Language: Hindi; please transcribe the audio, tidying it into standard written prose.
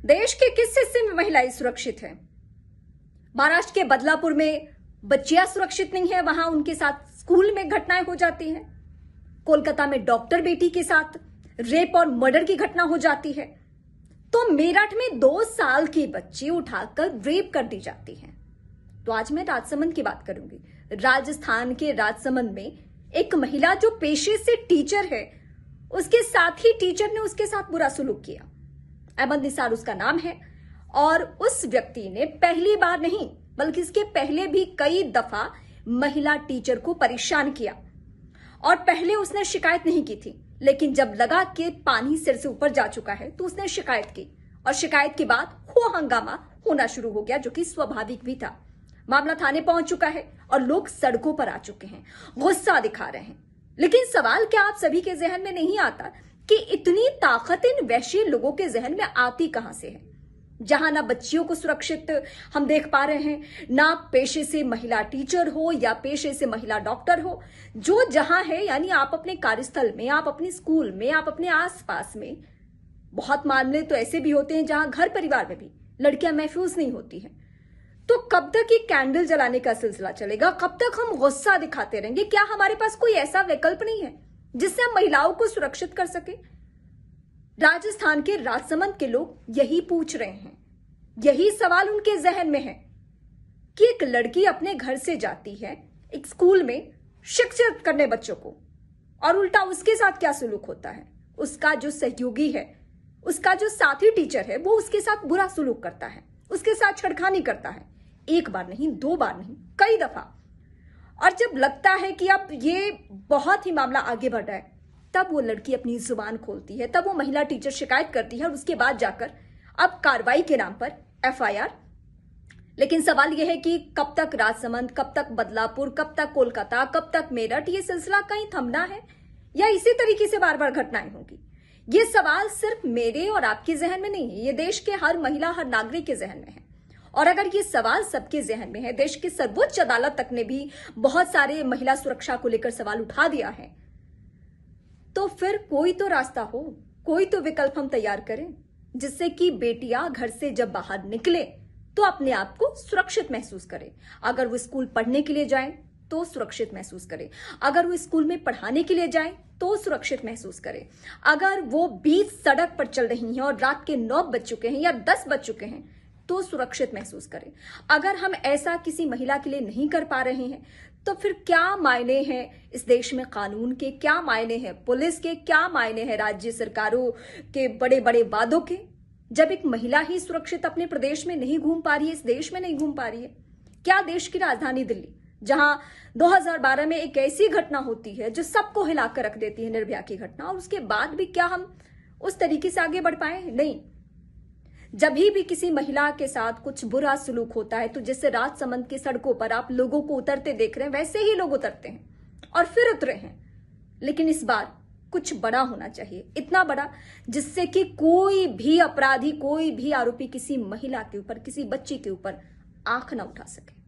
देश के किस हिस्से में महिलाएं सुरक्षित हैं? महाराष्ट्र के बदलापुर में बच्चियां सुरक्षित नहीं है, वहां उनके साथ स्कूल में घटनाएं हो जाती हैं। कोलकाता में डॉक्टर बेटी के साथ रेप और मर्डर की घटना हो जाती है। तो मेरठ में 2 साल की बच्ची उठाकर रेप कर दी जाती है। तो आज मैं राजसमंद की बात करूंगी। राजस्थान के राजसमंद में एक महिला जो पेशे से टीचर है, उसके साथ ही टीचर ने उसके साथ बुरा सलूक किया। अहमद निसार उसका नाम है और उस व्यक्ति ने पहली बार नहीं बल्कि इसके पहले भी कई दफा महिला टीचर को परेशान किया और पहले उसने शिकायत नहीं की थी, लेकिन जब लगा कि पानी सिर से ऊपर जा चुका है तो उसने शिकायत की और शिकायत के बाद हो हंगामा होना शुरू हो गया, जो कि स्वाभाविक भी था। मामला थाने पहुंच चुका है और लोग सड़कों पर आ चुके हैं, गुस्सा दिखा रहे हैं। लेकिन सवाल क्या आप सभी के जहन में नहीं आता कि इतनी ताकत इन वैश्य लोगों के जहन में आती कहां से है, जहां ना बच्चियों को सुरक्षित हम देख पा रहे हैं, ना पेशे से महिला टीचर हो या पेशे से महिला डॉक्टर हो। जो जहां है, यानी आप अपने कार्यस्थल में, आप अपने स्कूल में, आप अपने आसपास में, बहुत मामले तो ऐसे भी होते हैं जहां घर परिवार में भी लड़कियां महफूज नहीं होती हैं। तो कब तक ये कैंडल जलाने का सिलसिला चलेगा? कब तक हम गुस्सा दिखाते रहेंगे? क्या हमारे पास कोई ऐसा विकल्प नहीं है जिससे हम महिलाओं को सुरक्षित कर सके? राजस्थान के राजसमंद के लोग यही पूछ रहे हैं, यही सवाल उनके जहन में है कि एक लड़की अपने घर से जाती है एक स्कूल में शिक्षित करने बच्चों को, और उल्टा उसके साथ क्या सलूक होता है। उसका जो सहयोगी है, उसका जो साथी टीचर है, वो उसके साथ बुरा सलूक करता है, उसके साथ छेड़खानी करता है। एक बार नहीं, 2 बार नहीं, कई दफा। और जब लगता है कि अब ये बहुत ही मामला आगे बढ़ रहा है, तब वो लड़की अपनी जुबान खोलती है, तब वो महिला टीचर शिकायत करती है और उसके बाद जाकर अब कार्रवाई के नाम पर FIR। लेकिन सवाल यह है कि कब तक राजसमंद, कब तक बदलापुर, कब तक कोलकाता, कब तक मेरठ, ये सिलसिला कहीं थमना है या इसी तरीके से बार बार घटनाएं होंगी? ये सवाल सिर्फ मेरे और आपके जहन में नहीं है, ये देश के हर महिला, हर नागरिक के जहन में है। और अगर ये सवाल सबके जहन में है, देश की सर्वोच्च अदालत तक ने भी बहुत सारे महिला सुरक्षा को लेकर सवाल उठा दिया है, तो फिर कोई तो रास्ता हो, कोई तो विकल्प हम तैयार करें जिससे कि बेटियां घर से जब बाहर निकले तो अपने आप को सुरक्षित महसूस करें। अगर वो स्कूल पढ़ने के लिए जाएं तो सुरक्षित महसूस करें, अगर वो स्कूल में पढ़ाने के लिए जाएं तो सुरक्षित महसूस करें, अगर वो बीच सड़क पर चल रही हैं और रात के 9 बज चुके हैं या 10 बज चुके हैं तो सुरक्षित महसूस करें। अगर हम ऐसा किसी महिला के लिए नहीं कर पा रहे हैं तो फिर क्या मायने हैं इस देश में कानून के, क्या मायने हैं पुलिस के, क्या मायने हैं राज्य सरकारों के बड़े बड़े वादों के, जब एक महिला ही सुरक्षित अपने प्रदेश में नहीं घूम पा रही है, इस देश में नहीं घूम पा रही है? क्या देश की राजधानी दिल्ली, जहां 2012 में एक ऐसी घटना होती है जो सबको हिलाकर रख देती है, निर्भया की घटना, और उसके बाद भी क्या हम उस तरीके से आगे बढ़ पाए? नहीं। जब भी किसी महिला के साथ कुछ बुरा सलूक होता है तो जैसे राजसमंद की सड़कों पर आप लोगों को उतरते देख रहे हैं, वैसे ही लोग उतरते हैं और फिर उतरे हैं। लेकिन इस बार कुछ बड़ा होना चाहिए, इतना बड़ा जिससे कि कोई भी अपराधी, कोई भी आरोपी किसी महिला के ऊपर, किसी बच्ची के ऊपर आंख ना उठा सके।